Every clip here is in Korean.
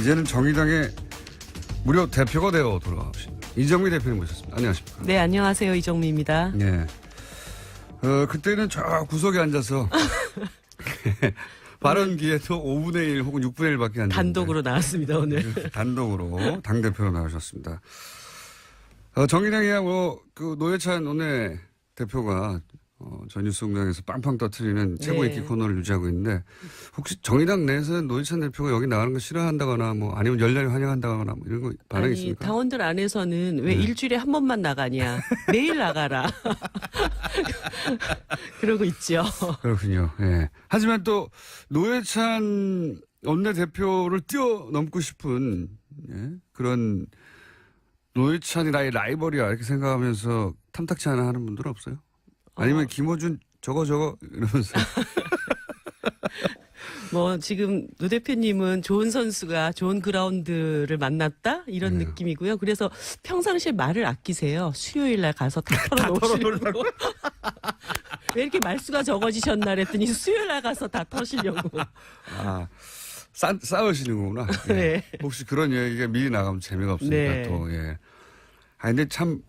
이제는 정의당의 무려 대표가 되어 돌아가십니다. 이정미 대표님 모셨습니다. 안녕하십니까? 네, 안녕하세요. 이정미입니다. 네. 그때는 저 구석에 앉아서 발언 기회도 5분의 1 혹은 6분의 1밖에 안 됐는데 단독으로 나왔습니다, 오늘. 단독으로 당대표로 나오셨습니다. 정의당이야 그 노회찬 원내 대표가 전 뉴스공장에서 빵빵 터트리는 최고 인기 코너를 유지하고 있는데 혹시 정의당 내에서는 노회찬 대표가 여기 나가는 거 싫어한다거나 뭐 아니면 열렬히 환영한다거나 뭐 이런 거 반응이 있습니까? 당원들 안에서는 왜 일주일에 한 번만 나가냐. 매일 나가라. 그러고 있죠. 그렇군요. 예. 하지만 또 노회찬 원내대표를 뛰어넘고 싶은 그런 노회찬이 나의 라이벌이야 이렇게 생각하면서 탐탁치 않아 하는 분들은 없어요? 아니면 김어준 저거 이러면서. 뭐 지금 노 대표님은 좋은 선수가 좋은 그라운드를 만났다 이런 느낌이고요. 그래서 평상시에 말을 아끼세요. 수요일 날 가서 다 털어놓으시려고. 왜 이렇게 말수가 적어지셨나 그랬더니 수요일 날 가서 다 터시려고. 아, 싸우시는 거구나. 예. 네. 혹시 그런 얘기가 미리 나가면 재미가 없으니까 네. 또, 예. 근데 참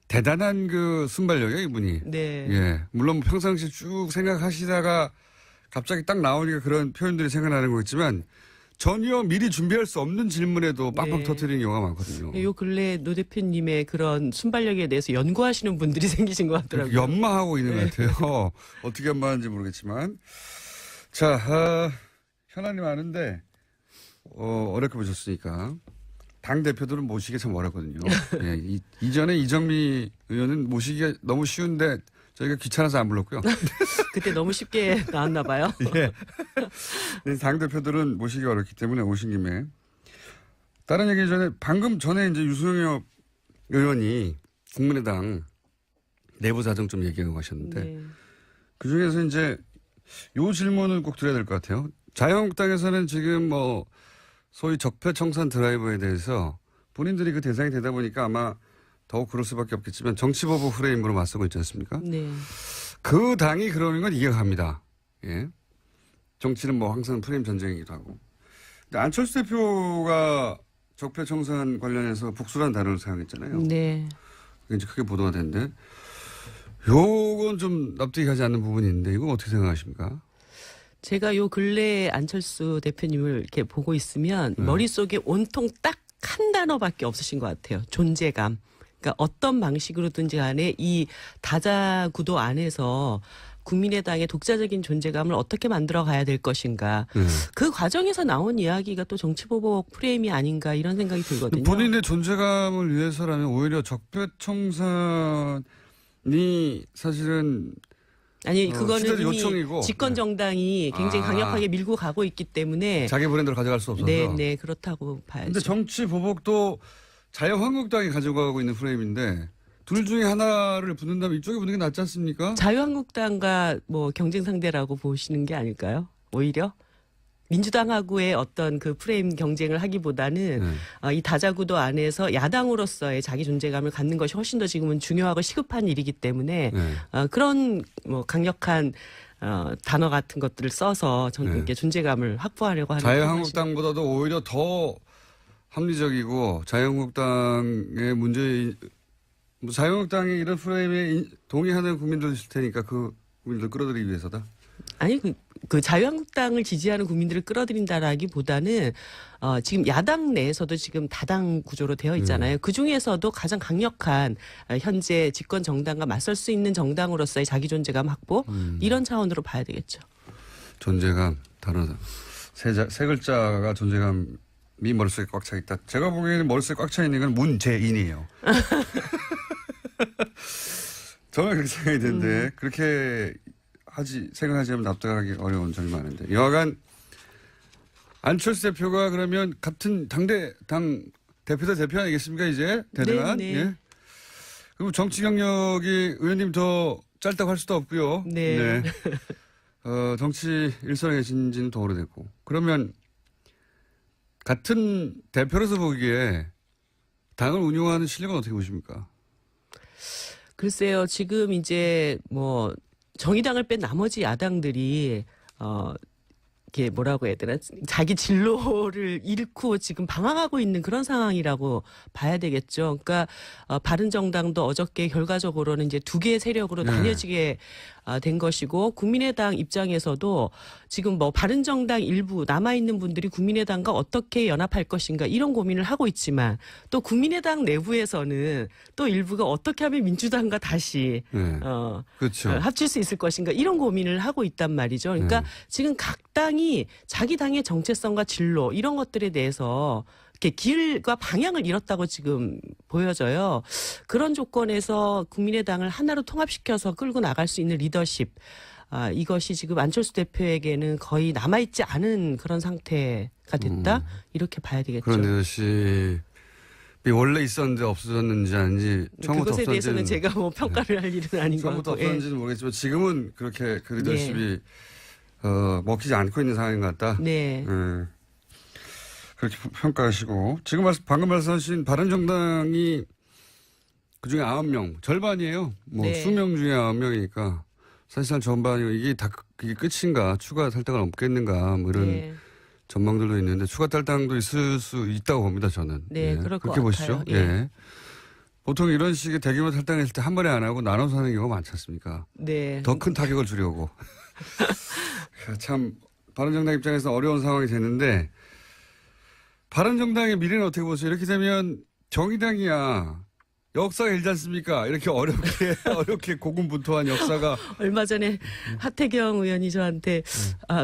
대단한 그 순발력이에요, 이분이. 네. 예. 물론 평상시에 쭉 생각하시다가 갑자기 딱 나오니까 그런 표현들이 생각나는 거겠지만 전혀 미리 준비할 수 없는 질문에도 빵빵 네. 터뜨리는 경우가 많거든요. 요 근래 노 대표님의 그런 순발력에 대해서 연구하시는 분들이 생기신 것 같더라고요. 연마하고 있는 것 같아요. 어떻게 연마하는지 모르겠지만. 자, 현안이 많은데, 어렵게 보셨으니까. 당대표들은 모시기 참 어렵거든요. 예, 이전에 이정미 의원은 모시기가 너무 쉬운데 저희가 귀찮아서 안 불렀고요. 그때 너무 쉽게 나왔나 봐요. 예. 당대표들은 모시기 어렵기 때문에 오신 김에. 다른 얘기 전에, 방금 전에 이제 유승엽 의원이 국민의당 내부 사정 좀 얘기하고 가셨는데, 네. 그 중에서 이제 요 질문을 꼭 드려야 될 것 같아요. 자유한국당에서는 지금 뭐 소위 적폐청산 드라이버에 대해서 본인들이 그 대상이 되다 보니까 아마 더욱 그럴 수밖에 없겠지만 정치보복 프레임으로 맞서고 있지 않습니까? 네. 그 당이 그러는 건 이해합니다. 예. 정치는 뭐 항상 프레임 전쟁이기도 하고. 근데 안철수 대표가 적폐청산 관련해서 복수라는 단어를 사용했잖아요. 네. 그게 이제 크게 보도가 됐는데 요건 좀 납득이 가지 않는 부분이 있는데 이거 어떻게 생각하십니까? 제가 요 근래에 안철수 대표님을 이렇게 보고 있으면 머릿속에 온통 딱 한 단어밖에 없으신 것 같아요. 존재감. 그러니까 어떤 방식으로든지 간에 이 다자 구도 안에서 국민의당의 독자적인 존재감을 어떻게 만들어 가야 될 것인가. 그 과정에서 나온 이야기가 또 정치보복 프레임이 아닌가 이런 생각이 들거든요. 본인의 존재감을 위해서라면 오히려 적폐청산이 사실은 아니 그거는 시대적 이미 요청이고. 집권 정당이 굉장히 강력하게 밀고 가고 있기 때문에 자기 브랜드를 가져갈 수 없어서. 네 그렇다고 봐야죠. 근데 정치 보복도 자유한국당이 가져가고 있는 프레임인데 둘 중에 하나를 붙는다면 이쪽에 붙는 게 낫지 않습니까? 자유한국당과 뭐 경쟁 상대라고 보시는 게 아닐까요? 오히려 민주당하고의 어떤 그 프레임 경쟁을 하기보다는 이 다자구도 안에서 야당으로서의 자기 존재감을 갖는 것이 훨씬 더 지금은 중요하고 시급한 일이기 때문에 그런 뭐 강력한 단어 같은 것들을 써서 이렇게 존재감을 확보하려고 하는 자유한국당보다도 오히려 더 합리적이고 자유한국당의 자유한국당이 이런 프레임에 동의하는 국민들 있을 테니까 그 국민들 끌어들이기 위해서다. 아니 그 자유한국당을 지지하는 국민들을 끌어들인다라기보다는 지금 야당 내에서도 지금 다당 구조로 되어 있잖아요. 그 중에서도 가장 강력한 현재 집권 정당과 맞설 수 있는 정당으로서의 자기 존재감 확보 이런 차원으로 봐야 되겠죠. 존재감 다르다. 세 글자가 존재감이 머릿속에 꽉 차 있다. 제가 보기에는 머릿속에 꽉 차 있는 건 문재인이에요. 저는 그렇게 생각이 드는데 그렇게 생각하지 않으면 납득하기 어려운 점이 많은데 여하간 안철수 대표가 그러면 같은 당 대표 아니겠습니까 이제 대등한 네. 예. 그리고 정치 경력이 의원님 더 짧다고 할 수도 없고요. 네. 정치 일선에 계신 지는 더 오래됐고 그러면 같은 대표로서 보기에 당을 운영하는 실력은 어떻게 보십니까? 글쎄요, 지금 이제 뭐 정의당을 뺀 나머지 야당들이 이게 뭐라고 해야 되나 자기 진로를 잃고 지금 방황하고 있는 그런 상황이라고 봐야 되겠죠. 그러니까 바른정당도 어저께 결과적으로는 이제 두 개의 세력으로 나뉘어지게 된 것이고 국민의당 입장에서도 지금 뭐 바른정당 일부 남아있는 분들이 국민의당과 어떻게 연합할 것인가 이런 고민을 하고 있지만 또 국민의당 내부에서는 또 일부가 어떻게 하면 민주당과 다시 그렇죠. 합칠 수 있을 것인가 이런 고민을 하고 있단 말이죠. 그러니까 지금 각 당이 자기 당의 정체성과 진로 이런 것들에 대해서 이렇게 길과 방향을 잃었다고 지금 보여져요. 그런 조건에서 국민의당을 하나로 통합시켜서 끌고 나갈 수 있는 리더십 이것이 지금 안철수 대표에게는 거의 남아있지 않은 그런 상태가 됐다 이렇게 봐야 되겠죠. 그런 리더십이 원래 있었는데 없어졌는지 아닌지 처음부터 그것에 대해서는 없었는지는 제가 뭐 평가를 할 일은 아닌 것 처음부터 같고. 없었는지는 모르겠지만 지금은 그렇게 그 리더십이 먹히지 않고 있는 상황인 것 같다. 네. 그렇게 평가하시고 지금 방금 말씀하신 바른정당이 그중에 9명 절반이에요. 뭐 네. 수명 중에 9명이니까 사실상 전반이고 이게 끝인가 추가 탈당을 없겠는가 뭐 이런 네. 전망들도 있는데 추가 탈당도 있을 수 있다고 봅니다 저는. 네, 그럴 것 그렇게 보시죠. 같아요. 예. 보통 이런 식의 대규모 탈당했을 때 한 번에 안 하고 나눠서 하는 경우가 많지 않습니까? 네. 더 큰 타격을 주려고. 참 바른정당 입장에서 어려운 상황이 됐는데 바른정당의 미래는 어떻게 보세요? 이렇게 되면 정의당이야. 역사가 일지 않습니까? 이렇게 어렵게 고군분투한 역사가. 얼마 전에 하태경 의원이 저한테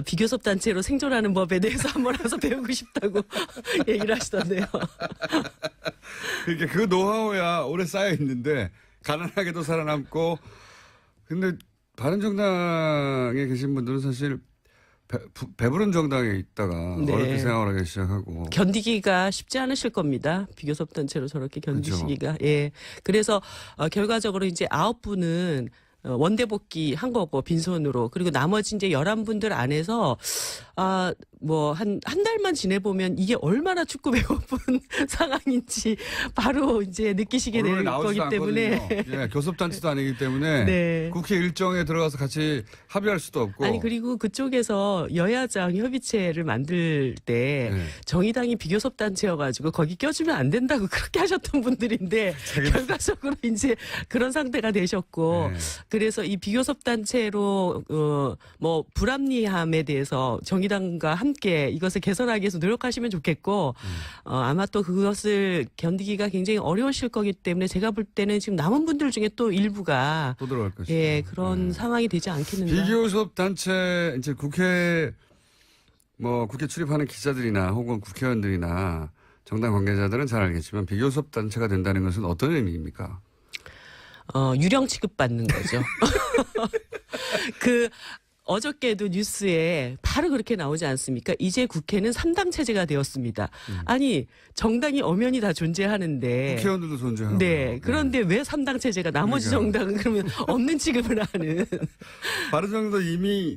비교섭 단체로 생존하는 법에 대해서 한번 와서 배우고 싶다고 얘기를 하시던데요. 그러니까 그 노하우야 오래 쌓여 있는데 가난하게도 살아남고 근데 바른정당에 계신 분들은 사실 배부른 정당에 있다가 네. 어렵게 생활을 하기 시작하고 견디기가 쉽지 않으실 겁니다. 비교섭 단체로 저렇게 견디시기가. 그렇죠. 예. 그래서 결과적으로 이제 9분은 원대 복귀 한 거고 빈손으로 그리고 나머지 이제 11분들 안에서 뭐 한 달만 지내보면 이게 얼마나 축구 배고픈 상황인지 바로 이제 느끼시게 될 거기 때문에. 예, 교섭단체도 아니기 때문에 네. 국회 일정에 들어가서 같이 합의할 수도 없고. 아니 그리고 그쪽에서 여야장 협의체를 만들 때 네. 정의당이 비교섭 단체여가지고 거기 껴주면 안 된다고 그렇게 하셨던 분들인데 결과적으로 이제 그런 상태가 되셨고 네. 그래서 이 비교섭 단체로 뭐 불합리함에 대해서 정의당과 함께 이것을 개선하기 위해서 노력하시면 좋겠고 아마 또 그것을 견디기가 굉장히 어려우실 거기 때문에 제가 볼 때는 지금 남은 분들 중에 또 일부가 또 들어갈 것이다. 예 그런 상황이 되지 않겠는가. 비교섭 단체 이제 국회 출입하는 기자들이나 혹은 국회의원들이나 정당 관계자들은 잘 알겠지만 비교섭 단체가 된다는 것은 어떤 의미입니까? 유령 취급받는 거죠. 어저께도 뉴스에 바로 그렇게 나오지 않습니까? 이제 국회는 3당 체제가 되었습니다. 아니, 정당이 엄연히 다 존재하는데. 국회의원들도 존재하고. 네. 그런데 왜 3당 체제가 나머지 정당은 그러면 없는 취급을 하는. 바른정당도 이미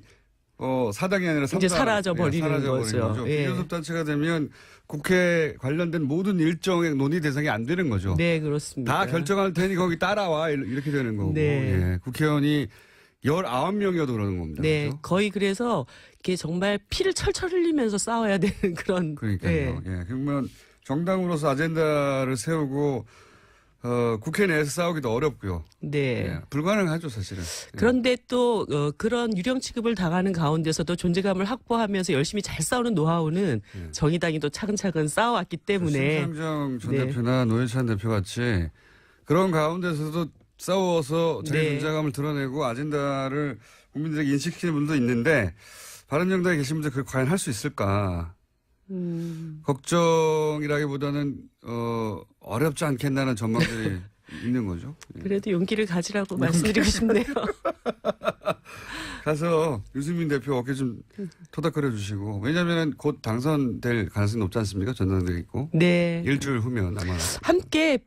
4당이 아니라 3당. 이제 사라져버리는 거죠. 예. 비교섭 단체가 되면 국회 관련된 모든 일정의 논의 대상이 안 되는 거죠. 네, 그렇습니다. 다 결정할 테니 거기 따라와 이렇게 되는 거고. 네. 예. 국회의원이 19명이어도 그러는 겁니다. 네, 그렇죠? 거의 그래서 이게 정말 피를 철철 흘리면서 싸워야 되는 그런. 그러니까요. 예. 그러면 정당으로서 아젠다를 세우고 국회 내에서 싸우기도 어렵고요. 네. 예. 불가능하죠, 사실은. 예. 그런데 또 그런 유령 취급을 당하는 가운데서도 존재감을 확보하면서 열심히 잘 싸우는 노하우는 정의당이 또 차근차근 쌓아왔기 때문에. 심상정 전 네. 대표나 노회찬 대표 같이 그런 가운데서도 싸워서 자기 네. 존재감을 드러내고 아젠다를 국민들에게 인식시키는 분도 있는데 바른정당에 계신 분들 그걸 과연 할 수 있을까? 걱정이라기보다는 어렵지 않겠나는 전망들이 있는 거죠. 예. 그래도 용기를 가지라고 말씀드리고 싶네요. 가서 유승민 대표 어깨 좀 토닥거려 주시고 왜냐하면 곧 당선될 가능성이 높지 않습니까? 전당대회 있고 네. 일주일 후면 아마 함께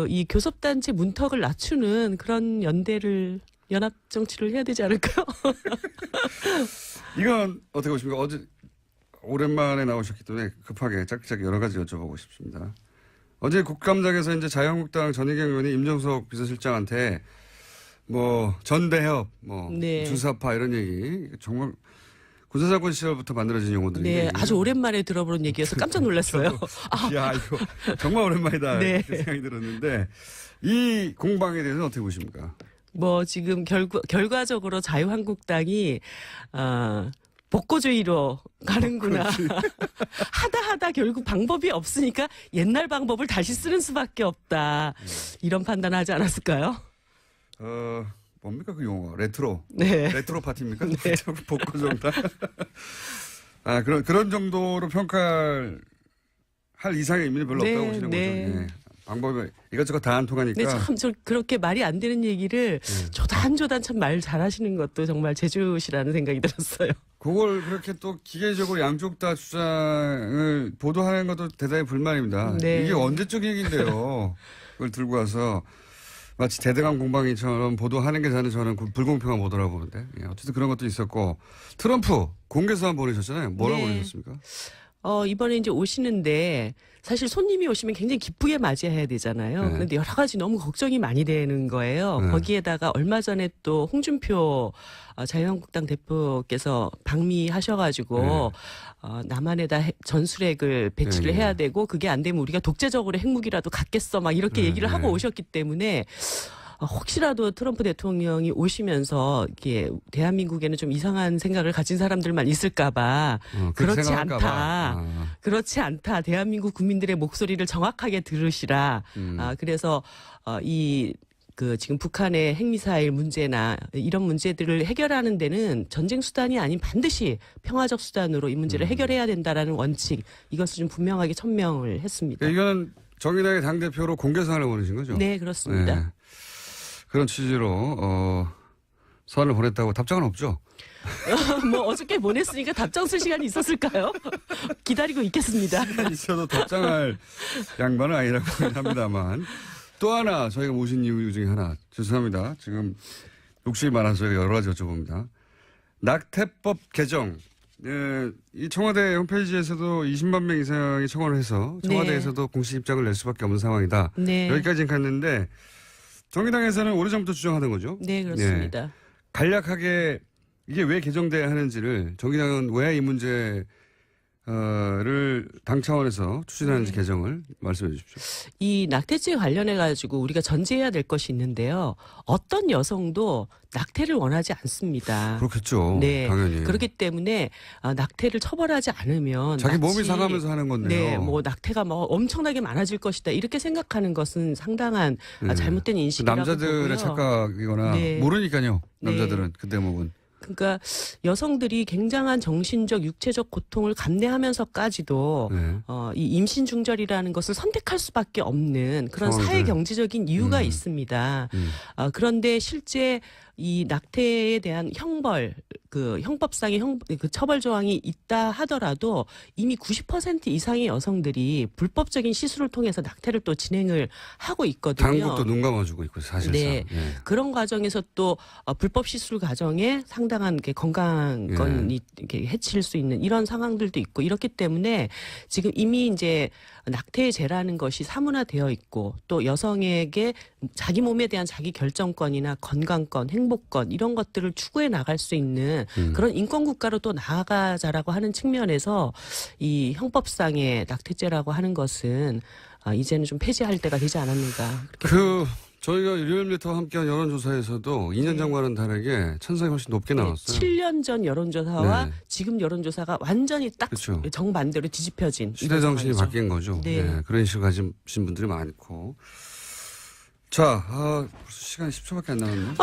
이 교섭단체 문턱을 낮추는 그런 연합 정치를 해야 되지 않을까요? 이건 어떻게 보십니까? 어제 오랜만에 나오셨기 때문에 급하게 짧게 여러 가지 여쭤보고 싶습니다. 어제 국감장에서 이제 자유한국당 전희경 의원이 임종석 비서실장한테 뭐 전대협, 뭐 네. 주사파 이런 얘기 정말 군사정권 시절부터 만들어진 용어들인데. 네, 아주 오랜만에 들어보는 얘기여서 깜짝 놀랐어요. 야, 이거 정말 오랜만이다. 네. 이렇게 생각이 들었는데 이 공방에 대해서는 어떻게 보십니까? 뭐 지금 결과적으로 자유한국당이 복고주의로 가는구나. 하다 결국 방법이 없으니까 옛날 방법을 다시 쓰는 수밖에 없다. 이런 판단하지 않았을까요? 뭡니까 그 용어? 레트로. 네. 레트로 파티입니까? 네. 복고 정당. 아 그런 정도로 평가할 이상의 의미는 별로 네, 없다고 보시는 네. 거죠. 네. 방법이 이것저것 다 안 통하니까. 근데 참 저 그렇게 말이 안 되는 얘기를 조단조단 참 말 잘하시는 것도 정말 제주시라는 생각이 들었어요. 그걸 그렇게 또 기계적으로 양쪽 다 주장을 보도하는 것도 대단히 불만입니다. 네. 이게 언제적 얘기인데요. 그걸 들고 와서 마치 대대강 공방이처럼 보도하는 게 저는 불공평한 보도라고 보는데. 예, 어쨌든 그런 것도 있었고 트럼프 공개서한 보내셨잖아요. 뭐라고 네. 보내셨습니까? 이번에 이제 오시는데 사실 손님이 오시면 굉장히 기쁘게 맞이해야 되잖아요. 네. 그런데 여러 가지 너무 걱정이 많이 되는 거예요. 네. 거기에다가 얼마 전에 또 홍준표 자유한국당 대표께서 방미하셔가지고 남한에다 전술핵을 배치를 네. 해야 되고 그게 안 되면 우리가 독재적으로 핵무기라도 갖겠어 막 이렇게 얘기를 네. 하고 오셨기 때문에 혹시라도 트럼프 대통령이 오시면서 이게 대한민국에는 좀 이상한 생각을 가진 사람들만 있을까봐 그렇게 그렇지 생각할까 봐. 않다. 그렇지 않다. 대한민국 국민들의 목소리를 정확하게 들으시라. 그래서 지금 북한의 핵미사일 문제나 이런 문제들을 해결하는 데는 전쟁 수단이 아닌 반드시 평화적 수단으로 이 문제를 해결해야 된다라는 원칙 이것을 좀 분명하게 천명을 했습니다. 이거는 정의당의 당대표로 공개서한을 보내신 거죠? 네, 그렇습니다. 네. 그런 취지로 서한을 보냈다고 답장은 없죠? 뭐 어저께 보냈으니까 답장 쓸 시간이 있었을까요? 기다리고 있겠습니다. 있어도 답장할 양반은 아니라고 합니다만 또 하나 저희가 모신 이유 중에 하나 죄송합니다. 지금 욕심이 많아서 저희가 여러 가지 여쭤봅니다. 낙태법 개정. 이 청와대 홈페이지에서도 20만 명 이상이 청원을 해서 청와대에서도 공식 입장을 낼 수밖에 없는 상황이다. 네. 여기까지는 갔는데 정의당에서는 오래전부터 주장하던 거죠. 네, 그렇습니다. 예. 간략하게 이게 왜 개정돼야 하는지를 정의당은 왜 이 문제를 당 차원에서 추진하는지 개정을 말씀해 주십시오. 이 낙태죄 관련해 가지고 우리가 전제해야 될 것이 있는데요. 어떤 여성도 낙태를 원하지 않습니다. 그렇겠죠. 네. 당연히. 그렇기 때문에 낙태를 처벌하지 않으면 자기 몸이 마치 상하면서 하는 건데요. 네, 뭐 낙태가 뭐 엄청나게 많아질 것이다 이렇게 생각하는 것은 상당한 잘못된 인식이라고 남자들의 보고요. 착각이거나 네. 모르니까요. 남자들은 네. 그 대목은. 그러니까 여성들이 굉장한 정신적, 육체적 고통을 감내하면서까지도 네. 이 임신 중절이라는 것을 선택할 수밖에 없는 그런 상황들. 사회 경제적인 이유가 있습니다. 그런데 실제 이 낙태에 대한 형벌, 그 형법상의 그 처벌 조항이 있다 하더라도 이미 90% 이상의 여성들이 불법적인 시술을 통해서 낙태를 또 진행을 하고 있거든요. 당국도 눈 감아주고 있고 사실상. 네. 예. 그런 과정에서 또 불법 시술 과정에 상당한 건강권이 이렇게 해칠 수 있는 이런 상황들도 있고 이렇기 때문에 지금 이미 이제 낙태의 죄라는 것이 사문화되어 있고 또 여성에게 자기 몸에 대한 자기 결정권이나 건강권, 행복권 이런 것들을 추구해 나갈 수 있는 그런 인권 국가로 또 나아가자라고 하는 측면에서 이 형법상의 낙태죄라고 하는 것은 이제는 좀 폐지할 때가 되지 않았는가. 저희가 유일미터와 함께한 여론조사에서도 2년 전과는 다르게 찬성이 훨씬 높게 나왔어요. 7년 전 여론조사와 네. 지금 여론조사가 완전히 딱 그렇죠. 정반대로 뒤집혀진 시대 이런 정신이 상황이죠. 바뀐 거죠. 네. 네, 그런 인식을 가지신 분들이 많고. 자, 벌써 시간이 10초밖에 안 남았네.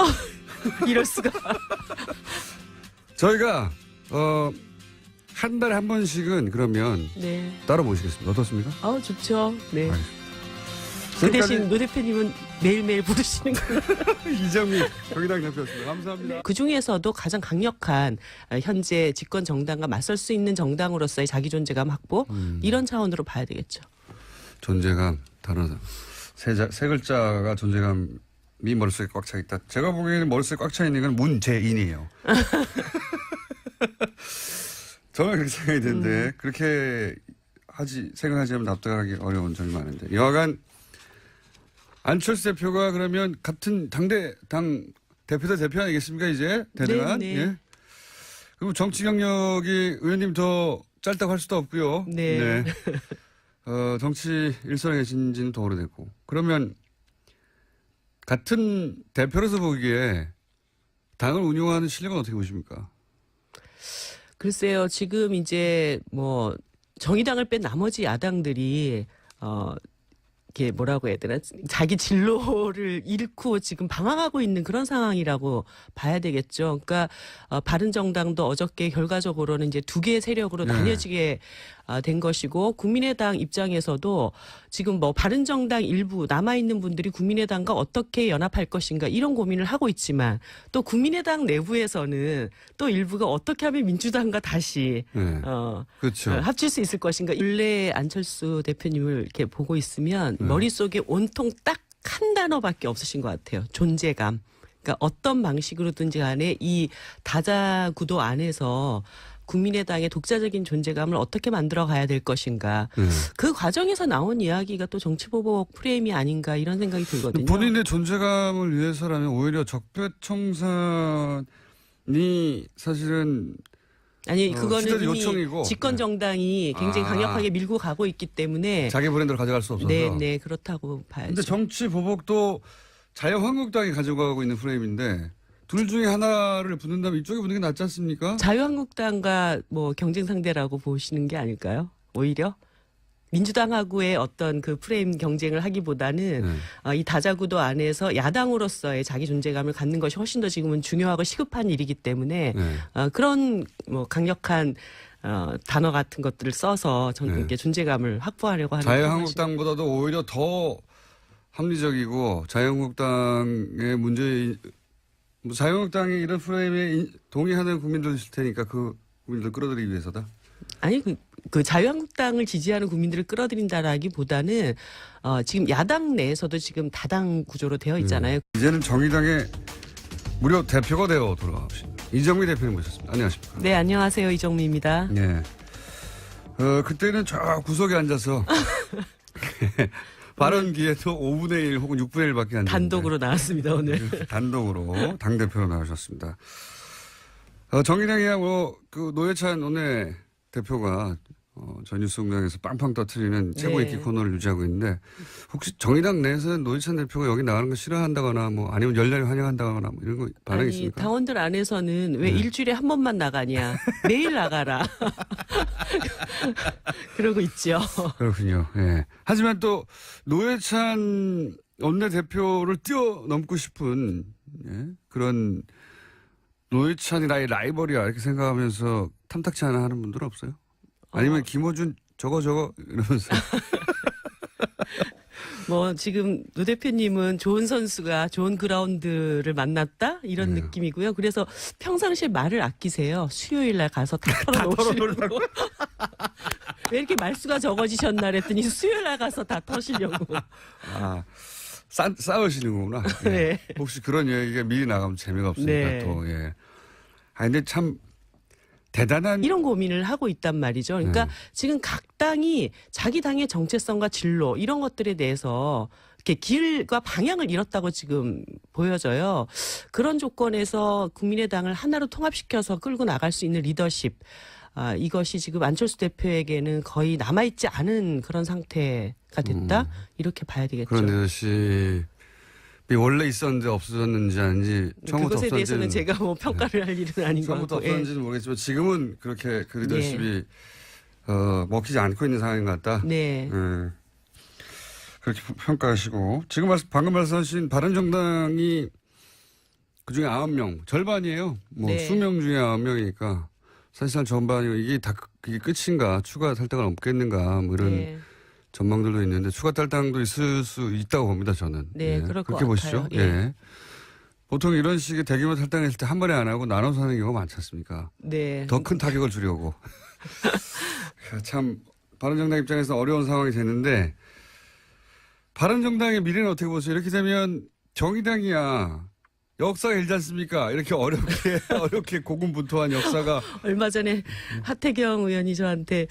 이럴 수가. 저희가 한 달에 한 번씩은 그러면 네. 따로 모시겠습니다. 어떻습니까? 좋죠. 네. 알겠습니다. 그 대신 노 대표님은 매일매일 부르시는 걸로. 이정미 정의당 대표였습니다. 감사합니다. 그 중에서도 가장 강력한 현재 집권 정당과 맞설 수 있는 정당으로서의 자기 존재감 확보 이런 차원으로 봐야 되겠죠. 존재감 다르다. 세 글자가 존재감이 머릿속에 꽉 차 있다. 제가 보기에는 머릿속에 꽉 차 있는 건 문재인이에요. 저는 그렇게 생각이 드는데 그렇게 생각하지 않으면 납득하기 어려운 점이 많은데 여하간 안철수 대표가 그러면 같은 당 대표 대 대표 아니겠습니까 이제 대등한 네. 예? 그럼 정치 경력이 의원님 더 짧다고 할 수도 없고요. 네. 정치 일선에 계신 지는 더 오래됐고. 그러면 같은 대표로서 보기에 당을 운영하는 실력은 어떻게 보십니까? 글쎄요, 지금 이제 뭐 정의당을 뺀 나머지 야당들이 이게 뭐라고 해야 되나, 자기 진로를 잃고 지금 방황하고 있는 그런 상황이라고 봐야 되겠죠. 그러니까 바른정당도 어저께 결과적으로는 이제 두 개의 세력으로 네. 나뉘어지게 된 것이고, 국민의당 입장에서도 지금 뭐 바른정당 일부 남아있는 분들이 국민의당과 어떻게 연합할 것인가 이런 고민을 하고 있지만, 또 국민의당 내부에서는 또 일부가 어떻게 하면 민주당과 다시 네. 그렇죠. 합칠 수 있을 것인가. 근래 안철수 대표님을 이렇게 보고 있으면 머릿속에 온통 딱 한 단어밖에 없으신 것 같아요. 존재감. 그러니까 어떤 방식으로든지 간에 이 다자 구도 안에서 국민의당의 독자적인 존재감을 어떻게 만들어 가야 될 것인가. 그 과정에서 나온 이야기가 또 정치보복 프레임이 아닌가 이런 생각이 들거든요. 본인의 존재감을 위해서라면 오히려 적폐청산이 사실은 아니, 그거는 시대적 이미 요청이고. 집권 정당이 굉장히 강력하게 밀고 가고 있기 때문에. 자기 브랜드를 가져갈 수 없어서. 네, 그렇다고 봐야죠. 근데 정치 보복도 자유한국당이 가져가고 있는 프레임인데 둘 중에 하나를 붙는다면 이쪽에 붙는 게 낫지 않습니까? 자유한국당과 뭐 경쟁 상대라고 보시는 게 아닐까요? 오히려 민주당하고의 어떤 그 프레임 경쟁을 하기보다는 이 다자구도 안에서 야당으로서의 자기 존재감을 갖는 것이 훨씬 더 지금은 중요하고 시급한 일이기 때문에 그런 뭐 강력한 단어 같은 것들을 써서 이렇게 존재감을 확보하려고 하는 자유한국당보다도 오히려 더 합리적이고 자유한국당의 문제, 자유한국당이 이런 프레임에 동의하는 국민들 있을 테니까 그 국민들 끌어들이기 위해서다. 아니 그 자유한국당을 지지하는 국민들을 끌어들인다라기보다는 지금 야당 내에서도 지금 다당 구조로 되어 있잖아요. 이제는 정의당의 무려 대표가 되어 돌아가신 이정미 대표님 모셨습니다. 안녕하십니까? 네, 안녕하세요. 이정미입니다. 네. 그때는 저 구석에 앉아서 발언 기회도 5분의 1 혹은 6분의 1밖에 안 됐는데 단독으로 나왔습니다, 오늘. 단독으로 당대표로 나오셨습니다. 정의당이야 그 노회찬 원내 대표가 전 뉴스공장에서 빵빵 터트리는 최고 인기 코너를 유지하고 있는데 혹시 정의당 내에서는 노회찬 대표가 여기 나가는 거 싫어한다거나 뭐 아니면 열렬히 환영한다거나 뭐 이런 거 반응이 있습니까? 당원들 안에서는 왜 일주일에 한 번만 나가냐. 매일 나가라. 그러고 있죠. 그렇군요. 예. 하지만 또 노회찬 원내대표를 뛰어넘고 싶은 그런 노회찬이 나의 라이벌이야 이렇게 생각하면서 탐탁치 않아 하는 분들은 없어요? 아니면 김어준 저거 이러면서 뭐 지금 노 대표님은 좋은 선수가 좋은 그라운드를 만났다 이런 느낌이고요. 그래서 평상시에 말을 아끼세요. 수요일 날 가서 다 털어놓으시려고. 왜 이렇게 말수가 적어지셨나 그랬더니 수요일 날 가서 다 터시려고. 싸우시는구나. 예. 네. 혹시 그런 얘기가 미리 나가면 재미가 없으니까 네. 또 예. 근데 참 대단한 이런 고민을 하고 있단 말이죠. 그러니까 지금 각 당이 자기 당의 정체성과 진로 이런 것들에 대해서 이렇게 길과 방향을 잃었다고 지금 보여져요. 그런 조건에서 국민의당을 하나로 통합시켜서 끌고 나갈 수 있는 리더십. 이것이 지금 안철수 대표에게는 거의 남아있지 않은 그런 상태가 됐다. 이렇게 봐야 되겠죠. 그런 리더십이 원래 있었는지 없어졌는지 아닌지 처음부터 그것에 대해서는 없어진지는 제가 뭐 평가를 할 일은 아닌 것 처음부터 같고. 없었는지는 모르겠지만 지금은 그렇게 그 리더십이 먹히지 않고 있는 상황인 것 같다. 네. 그렇게 평가하시고 지금 방금 말씀하신 바른정당이 그중에 9명 절반이에요. 뭐 네. 수명 중에 9명이니까 사실상 전반이고 이게 다 그게 끝인가 추가 탈당을 없겠는가 뭐 이런 네. 전망들도 있는데 추가 탈당도 있을 수 있다고 봅니다 저는. 네, 그럴 것 그렇게 보시죠. 같아요. 예. 보통 이런 식의 대규모 탈당했을 때 한 번에 안 하고 나눠서 하는 경우가 많지 않습니까? 네. 더 큰 타격을 주려고. 참 바른정당 입장에서 어려운 상황이 됐는데 바른정당의 미래는 어떻게 보세요? 이렇게 되면 정의당이야. 역사가 길지 않습니까? 이렇게 어렵게 고군분투한 역사가. 얼마 전에 하태경 의원이 저한테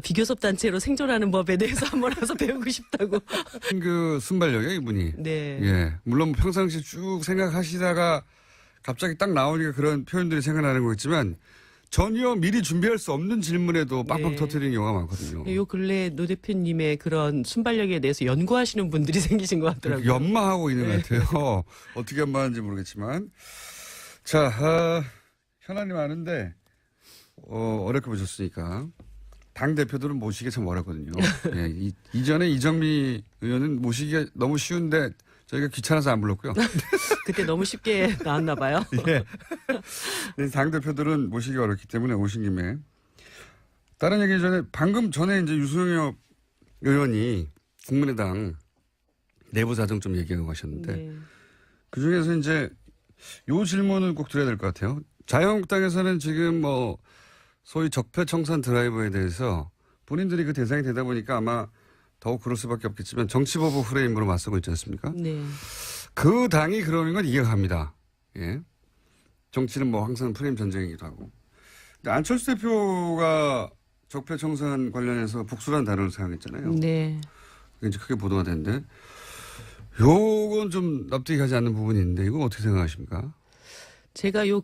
비교섭 단체로 생존하는 법에 대해서 한번 와서 배우고 싶다고. 그 순발력이에요, 이분이. 네. 예. 물론 평상시 쭉 생각하시다가 갑자기 딱 나오니까 그런 표현들이 생각나는 거겠지만 전혀 미리 준비할 수 없는 질문에도 빵빵 네. 터뜨리는 경우가 많거든요. 요 근래 노 대표님의 그런 순발력에 대해서 연구하시는 분들이 생기신 것 같더라고요. 연마하고 있는 네. 것 같아요. 어떻게 연마하는지 모르겠지만. 자, 현안이 많은데, 어렵게 보셨으니까. 당대표들은 모시기 참 어렵거든요. 예, 이전에 이정미 의원은 모시기가 너무 쉬운데 저희가 귀찮아서 안 불렀고요. 그때 너무 쉽게 나왔나 봐요. 예. 당대표들은 모시기 어렵기 때문에 오신 김에. 다른 얘기 전에, 방금 전에 이제 유승엽 의원이 국민의당 내부 사정 좀 얘기하고 가셨는데, 네. 그 중에서 이제 요 질문을 꼭 드려야 될 것 같아요. 자유한국당에서는 지금 뭐 소위 적폐청산 드라이버에 대해서 본인들이 그 대상이 되다 보니까 아마 더욱 그럴 수밖에 없겠지만 정치보복 프레임으로 맞서고 있지 않습니까? 네. 그 당이 그러는 건 이해합니다. 예. 정치는 뭐 항상 프레임 전쟁이기도 하고. 근데 안철수 대표가 적폐청산 관련해서 복수라는 단어를 사용했잖아요. 네. 그게 이제 크게 보도가 됐는데, 요건 좀 납득이 가지 않는 부분이 있는데, 이거 어떻게 생각하십니까? 제가 요